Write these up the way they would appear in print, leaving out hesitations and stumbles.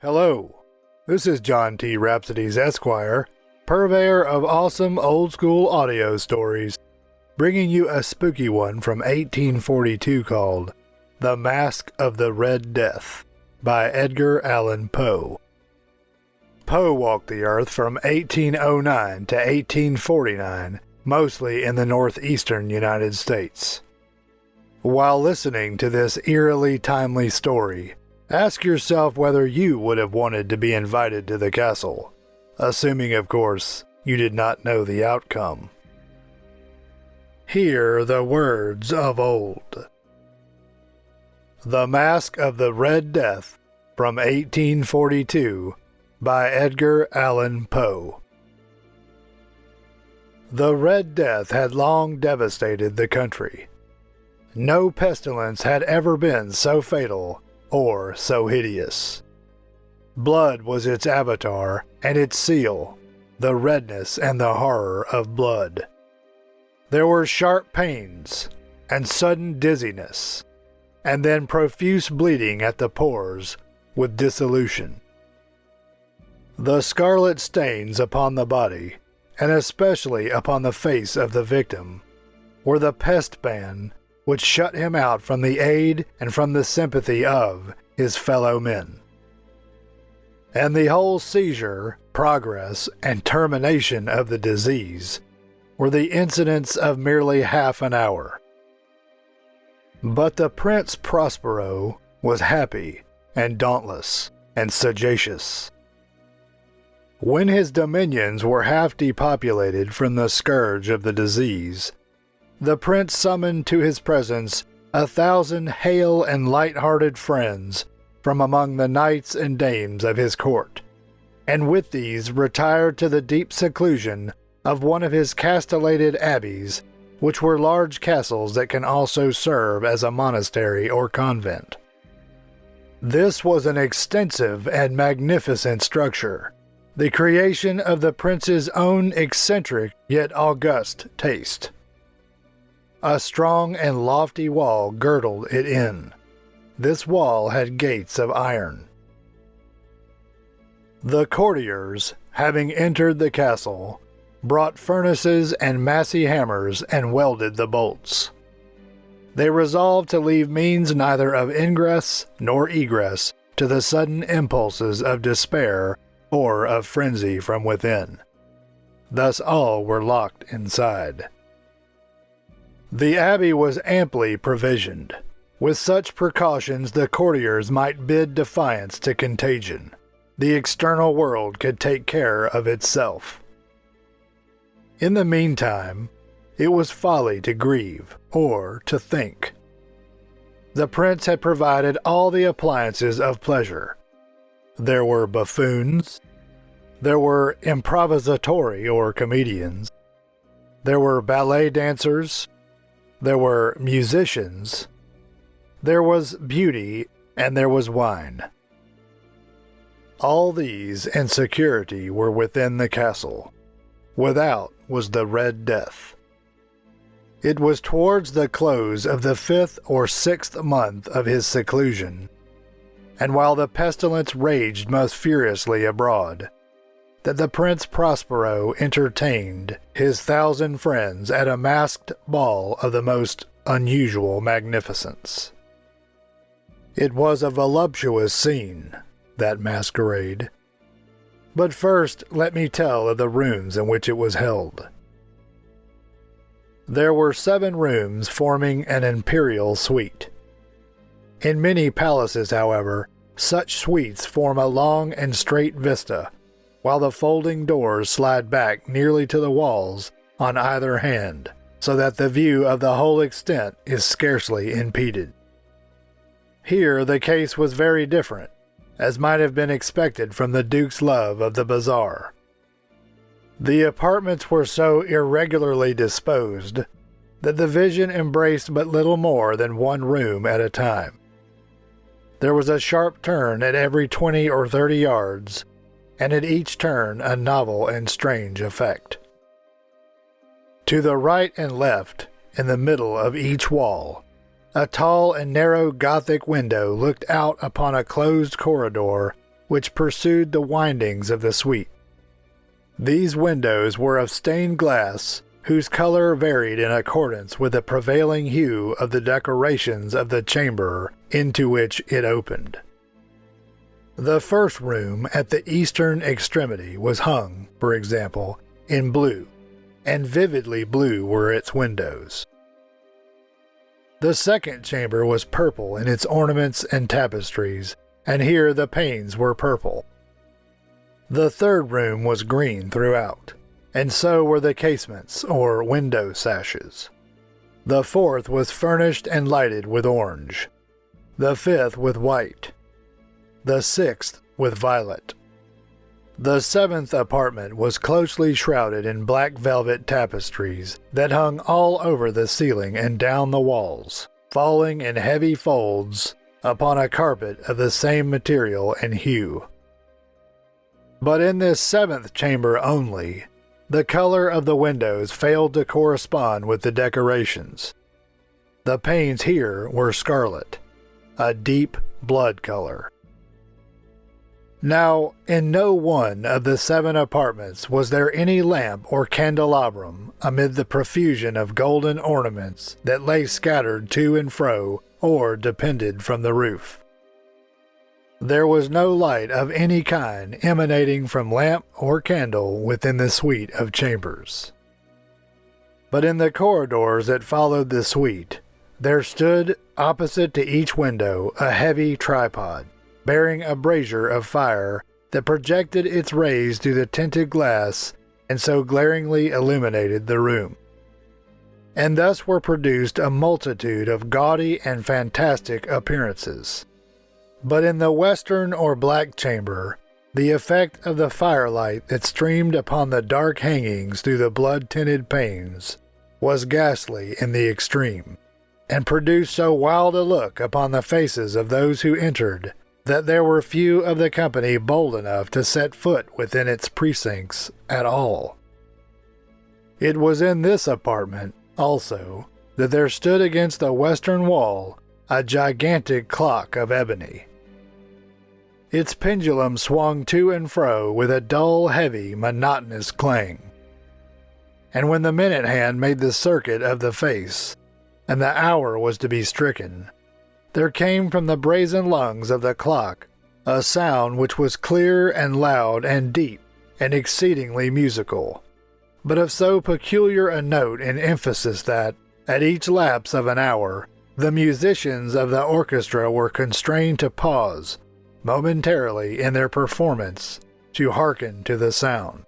Hello, this is John T. Rhapsodes Esquire, purveyor of awesome old-school audio stories, bringing you a spooky one from 1842 called The Masque of the Red Death by Edgar Allan Poe. Poe walked the earth from 1809 to 1849, mostly in the northeastern United States. While listening to this eerily timely story, ask yourself whether you would have wanted to be invited to the castle, assuming, of course, you did not know the outcome. Hear the words of old. The Masque of the Red Death from 1842 by Edgar Allan Poe. The Red Death had long devastated the country. No pestilence had ever been so fatal or so hideous. Blood was its avatar and its seal, the redness and the horror of blood. There were sharp pains and sudden dizziness, and then profuse bleeding at the pores with dissolution. The scarlet stains upon the body, and especially upon the face of the victim, were the pest ban which shut him out from the aid and from the sympathy of his fellow men. And the whole seizure, progress, and termination of the disease were the incidents of merely half an hour. But the Prince Prospero was happy and dauntless and sagacious. When his dominions were half depopulated from the scourge of the disease, the prince summoned to his presence 1,000 hale and light-hearted friends from among the knights and dames of his court, and with these retired to the deep seclusion of one of his castellated abbeys, which were large castles that can also serve as a monastery or convent. This was an extensive and magnificent structure, the creation of the prince's own eccentric yet august taste. A strong and lofty wall girdled it in. This wall had gates of iron. The courtiers, having entered the castle, brought furnaces and massy hammers and welded the bolts. They resolved to leave means neither of ingress nor egress to the sudden impulses of despair or of frenzy from within. Thus all were locked inside. The abbey was amply provisioned. With such precautions the courtiers might bid defiance to contagion. The external world could take care of itself. In the meantime, it was folly to grieve or to think. The prince had provided all the appliances of pleasure. There were buffoons. There were improvisatori or comedians. There were ballet dancers. There were musicians. There was beauty, and there was wine. All these and security were within the castle. Without was the Red Death. It was towards the close of the 5th or 6th month of his seclusion, and while the pestilence raged most furiously abroad, that the Prince Prospero entertained his 1,000 friends at a masked ball of the most unusual magnificence. It was a voluptuous scene, that masquerade. But first let me tell of the rooms in which it was held. There were 7 rooms forming an imperial suite. In many palaces, however, such suites form a long and straight vista, while the folding doors slide back nearly to the walls on either hand, so that the view of the whole extent is scarcely impeded. Here the case was very different, as might have been expected from the Duke's love of the bazaar. The apartments were so irregularly disposed that the vision embraced but little more than one room at a time. There was a sharp turn at every 20 or 30 yards, and at each turn a novel and strange effect. To the right and left, in the middle of each wall, a tall and narrow Gothic window looked out upon a closed corridor which pursued the windings of the suite. These windows were of stained glass, whose color varied in accordance with the prevailing hue of the decorations of the chamber into which it opened. The first room at the eastern extremity was hung, for example, in blue, and vividly blue were its windows. The second chamber was purple in its ornaments and tapestries, and here the panes were purple. The third room was green throughout, and so were the casements or window sashes. The fourth was furnished and lighted with orange, the fifth with white, the sixth with violet. The seventh apartment was closely shrouded in black velvet tapestries that hung all over the ceiling and down the walls, falling in heavy folds upon a carpet of the same material and hue. But in this seventh chamber only, the color of the windows failed to correspond with the decorations. The panes here were scarlet, a deep blood color. Now, in no one of the 7 apartments was there any lamp or candelabrum amid the profusion of golden ornaments that lay scattered to and fro or depended from the roof. There was no light of any kind emanating from lamp or candle within the suite of chambers. But in the corridors that followed the suite, there stood, opposite to each window, a heavy tripod, bearing a brazier of fire that projected its rays through the tinted glass and so glaringly illuminated the room. And thus were produced a multitude of gaudy and fantastic appearances. But in the western or black chamber, the effect of the firelight that streamed upon the dark hangings through the blood-tinted panes was ghastly in the extreme, and produced so wild a look upon the faces of those who entered that there were few of the company bold enough to set foot within its precincts at all. It was in this apartment, also, that there stood against the western wall a gigantic clock of ebony. Its pendulum swung to and fro with a dull, heavy, monotonous clang. And when the minute hand made the circuit of the face, and the hour was to be stricken, there came from the brazen lungs of the clock a sound which was clear and loud and deep and exceedingly musical, but of so peculiar a note and emphasis that, at each lapse of an hour, the musicians of the orchestra were constrained to pause momentarily in their performance to hearken to the sound.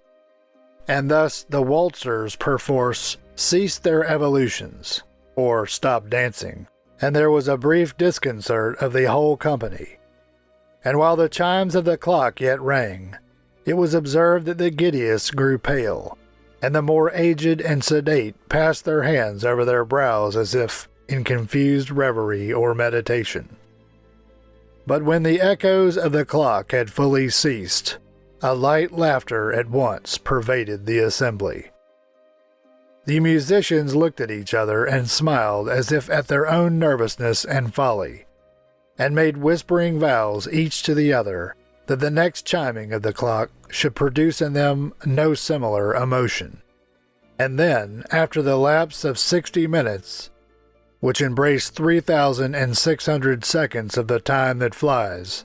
And thus the waltzers perforce ceased their evolutions, or stopped dancing, and there was a brief disconcert of the whole company. And while the chimes of the clock yet rang, it was observed that the giddiest grew pale, and the more aged and sedate passed their hands over their brows as if in confused reverie or meditation. But when the echoes of the clock had fully ceased, a light laughter at once pervaded the assembly. The musicians looked at each other and smiled as if at their own nervousness and folly, and made whispering vows each to the other that the next chiming of the clock should produce in them no similar emotion. And then, after the lapse of 60 minutes, which embraced 3,600 seconds of the time that flies,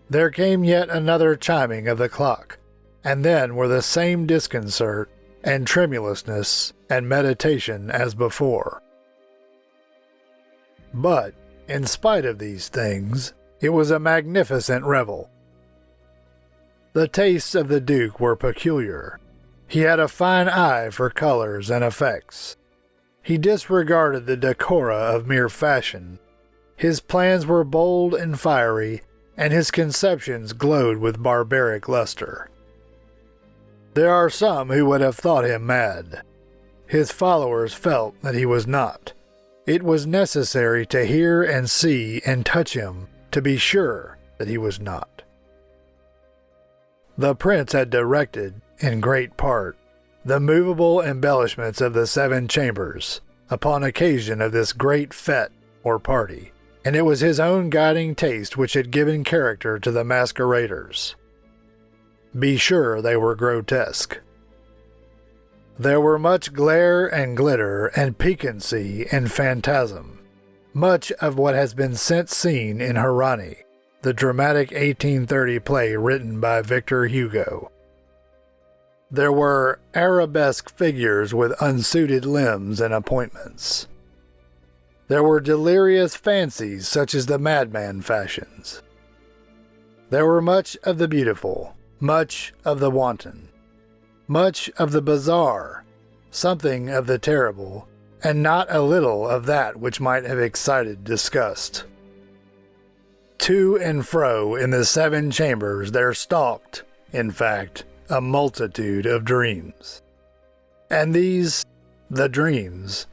there came yet another chiming of the clock, and then were the same disconcert and tremulousness and meditation as before. But, in spite of these things, it was a magnificent revel. The tastes of the Duke were peculiar. He had a fine eye for colors and effects. He disregarded the decora of mere fashion. His plans were bold and fiery, and his conceptions glowed with barbaric luster. There are some who would have thought him mad. His followers felt that he was not. It was necessary to hear and see and touch him to be sure that he was not. The prince had directed, in great part, the movable embellishments of the 7 chambers upon occasion of this great fete or party, and it was his own guiding taste which had given character to the masqueraders. Be sure they were grotesque. There were much glare and glitter and piquancy and phantasm, much of what has been since seen in Hernani, the dramatic 1830 play written by Victor Hugo. There were arabesque figures with unsuited limbs and appointments. There were delirious fancies such as the madman fashions. There were much of the beautiful, much of the wanton, much of the bizarre, something of the terrible, and not a little of that which might have excited disgust. To and fro in the 7 chambers there stalked, in fact, a multitude of dreams. And these, the dreams,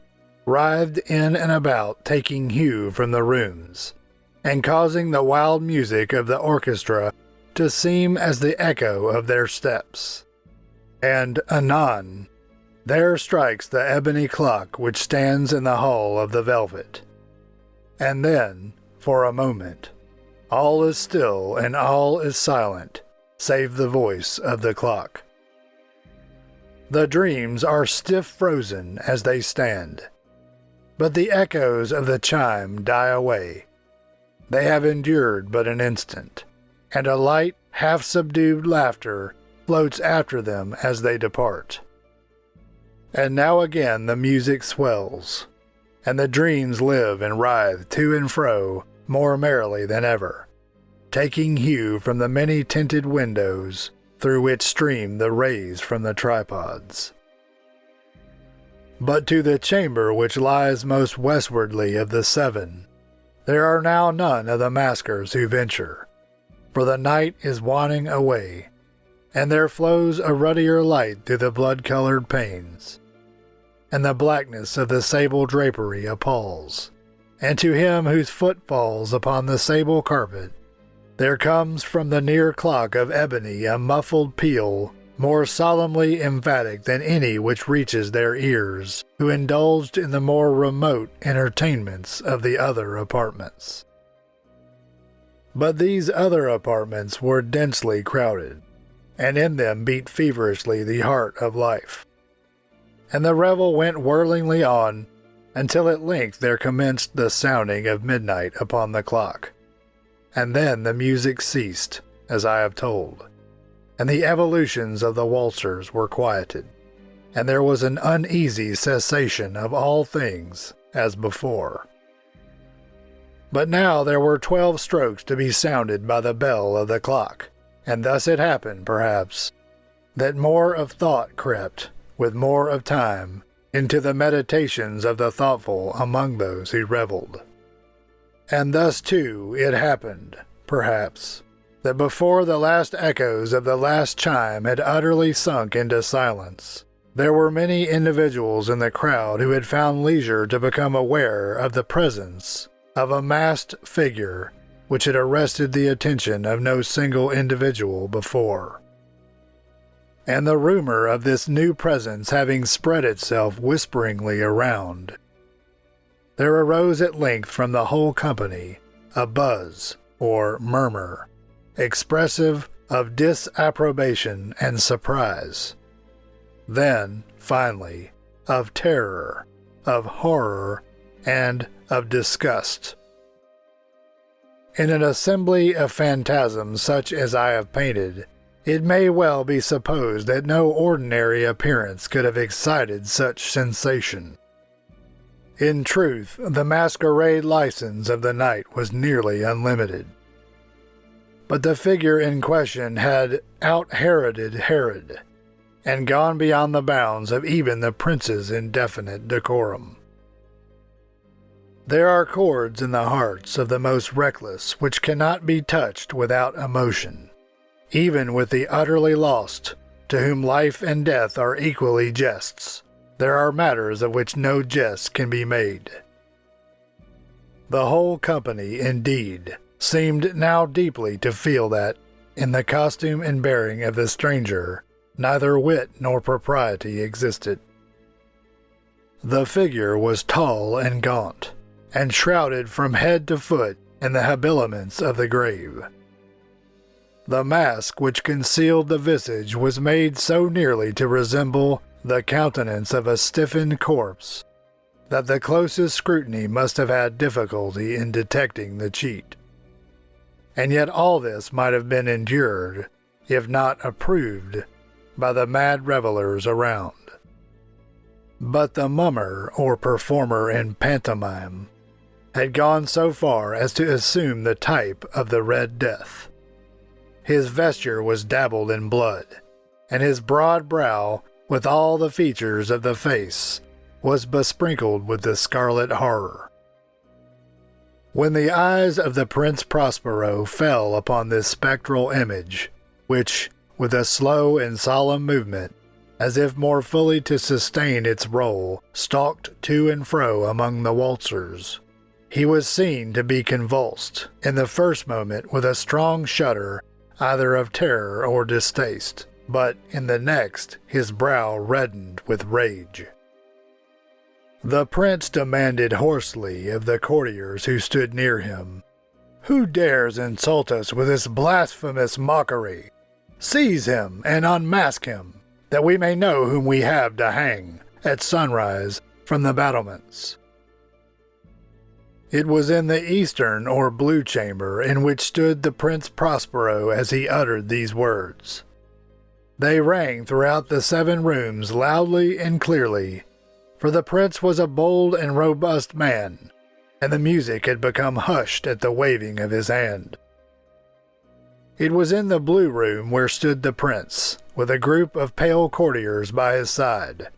writhed in and about, taking hue from the rooms, and causing the wild music of the orchestra to seem as the echo of their steps. And anon, there strikes the ebony clock which stands in the hall of the velvet. And then, for a moment, all is still and all is silent, save the voice of the clock. The dreams are stiff frozen as they stand, but the echoes of the chime die away. They have endured but an instant, and a light, half-subdued laughter floats after them as they depart. And now again the music swells, and the dreams live and writhe to and fro more merrily than ever, taking hue from the many-tinted windows through which stream the rays from the tripods. But to the chamber which lies most westwardly of the 7, there are now none of the maskers who venture, for the night is waning away, and there flows a ruddier light through the blood-colored panes, and the blackness of the sable drapery appalls, and to him whose foot falls upon the sable carpet, there comes from the near clock of ebony a muffled peal more solemnly emphatic than any which reaches their ears, who indulged in the more remote entertainments of the other apartments. But these other apartments were densely crowded, and in them beat feverishly the heart of life. And the revel went whirlingly on, until at length there commenced the sounding of midnight upon the clock. And then the music ceased, as I have told, and the evolutions of the waltzers were quieted, and there was an uneasy cessation of all things as before. But now there were 12 strokes to be sounded by the bell of the clock, and thus it happened, perhaps, that more of thought crept, with more of time, into the meditations of the thoughtful among those who revelled. And thus, too, it happened, perhaps, that before the last echoes of the last chime had utterly sunk into silence, there were many individuals in the crowd who had found leisure to become aware of the presence of a masked figure which had arrested the attention of no single individual before. And the rumor of this new presence having spread itself whisperingly around, there arose at length from the whole company a buzz or murmur, expressive of disapprobation and surprise, then, finally, of terror, of horror, and of disgust. In an assembly of phantasms such as I have painted, it may well be supposed that no ordinary appearance could have excited such sensation. In truth, the masquerade license of the night was nearly unlimited. But the figure in question had out-Heroded Herod, and gone beyond the bounds of even the prince's indefinite decorum. There are chords in the hearts of the most reckless which cannot be touched without emotion, even with the utterly lost, to whom life and death are equally jests. There are matters of which no jest can be made. The whole company, indeed, seemed now deeply to feel that, in the costume and bearing of the stranger, neither wit nor propriety existed. The figure was tall and gaunt, and shrouded from head to foot in the habiliments of the grave. The mask which concealed the visage was made so nearly to resemble the countenance of a stiffened corpse that the closest scrutiny must have had difficulty in detecting the cheat. And yet all this might have been endured, if not approved, by the mad revelers around. But the mummer, or performer in pantomime, had gone so far as to assume the type of the Red Death. His vesture was dabbled in blood, and his broad brow, with all the features of the face, was besprinkled with the scarlet horror. When the eyes of the Prince Prospero fell upon this spectral image, which, with a slow and solemn movement, as if more fully to sustain its role, stalked to and fro among the waltzers, he was seen to be convulsed, in the first moment with a strong shudder either of terror or distaste, but in the next his brow reddened with rage. The prince demanded hoarsely of the courtiers who stood near him, "Who dares insult us with this blasphemous mockery? Seize him and unmask him, that we may know whom we have to hang at sunrise from the battlements." It was in the eastern or blue chamber in which stood the Prince Prospero as he uttered these words. They rang throughout the 7 rooms loudly and clearly, for the prince was a bold and robust man, and the music had become hushed at the waving of his hand. It was in the blue room where stood the prince, with a group of pale courtiers by his side.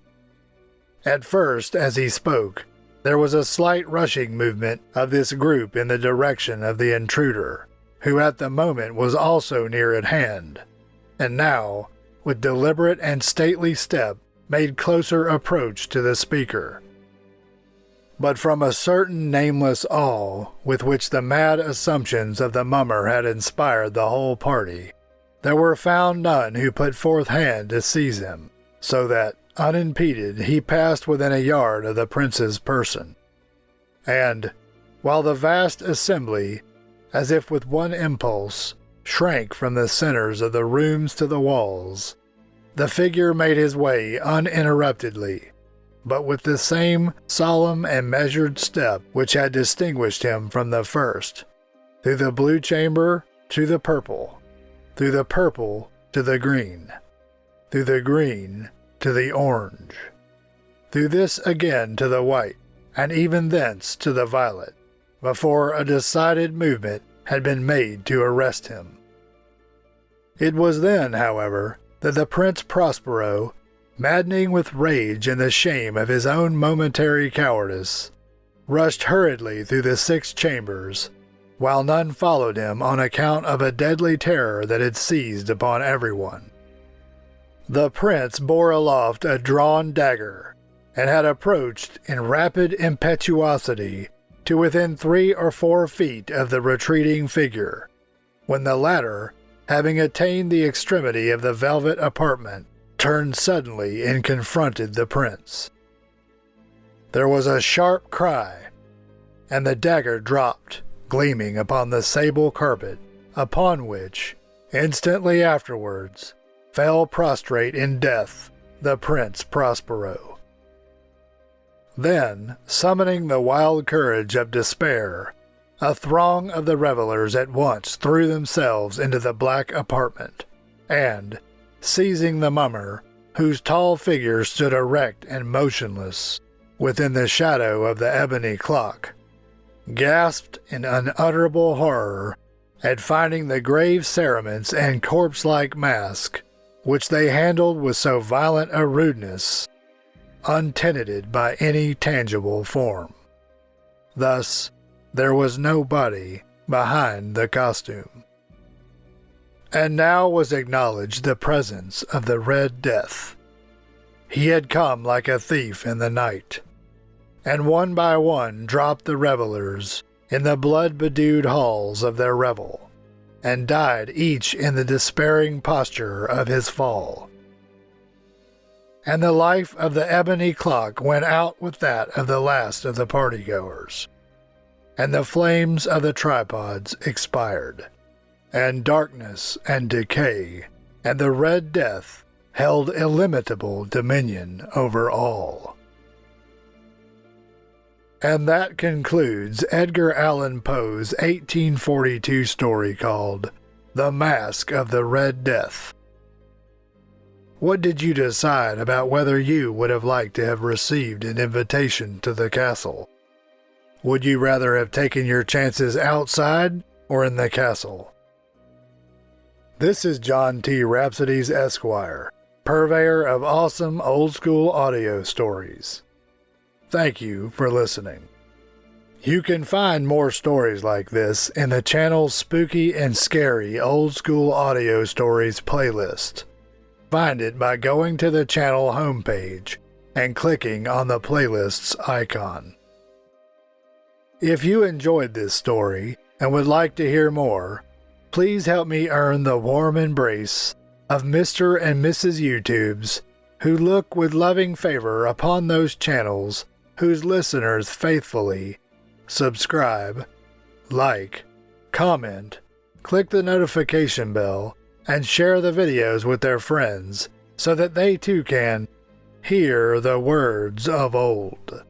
At first, as he spoke, there was a slight rushing movement of this group in the direction of the intruder, who at the moment was also near at hand, and now, with deliberate and stately step, made closer approach to the speaker. But from a certain nameless awe with which the mad assumptions of the mummer had inspired the whole party, there were found none who put forth hand to seize him, so that, unimpeded, he passed within a yard of the prince's person. And, while the vast assembly, as if with one impulse, shrank from the centers of the rooms to the walls, the figure made his way uninterruptedly, but with the same solemn and measured step which had distinguished him from the first, through the blue chamber to the purple, through the purple to the green, through the green to the orange, through this again to the white, and even thence to the violet, before a decided movement had been made to arrest him. It was then, however, that the Prince Prospero, maddening with rage and the shame of his own momentary cowardice, rushed hurriedly through the 6 chambers, while none followed him on account of a deadly terror that had seized upon everyone. The prince bore aloft a drawn dagger, and had approached in rapid impetuosity to within 3 or 4 feet of the retreating figure, when the latter, having attained the extremity of the velvet apartment, turned suddenly and confronted the prince. There was a sharp cry, and the dagger dropped, gleaming upon the sable carpet, upon which, instantly afterwards, fell prostrate in death the Prince Prospero. Then, summoning the wild courage of despair, a throng of the revelers at once threw themselves into the black apartment, and, seizing the mummer, whose tall figure stood erect and motionless within the shadow of the ebony clock, gasped in unutterable horror at finding the grave cerements and corpse-like mask, which they handled with so violent a rudeness, untenanted by any tangible form. Thus, there was no body behind the costume. And now was acknowledged the presence of the Red Death. He had come like a thief in the night, and one by one dropped the revelers in the blood-bedewed halls of their revel, and died each in the despairing posture of his fall. And the life of the ebony clock went out with that of the last of the partygoers, and the flames of the tripods expired, and darkness and decay and the Red Death held illimitable dominion over all. And that concludes Edgar Allan Poe's 1842 story called The Masque of the Red Death. What did you decide about whether you would have liked to have received an invitation to the castle? Would you rather have taken your chances outside or in the castle? This is John T. Rhapsodes, Esquire, purveyor of awesome old-school audio stories. Thank you for listening. You can find more stories like this in the channel's Spooky and Scary Old School Audio Stories playlist. Find it by going to the channel homepage and clicking on the playlist's icon. If you enjoyed this story and would like to hear more, please help me earn the warm embrace of Mr. and Mrs. YouTubes who look with loving favor upon those channels whose listeners faithfully subscribe, like, comment, click the notification bell, and share the videos with their friends so that they too can hear the words of old.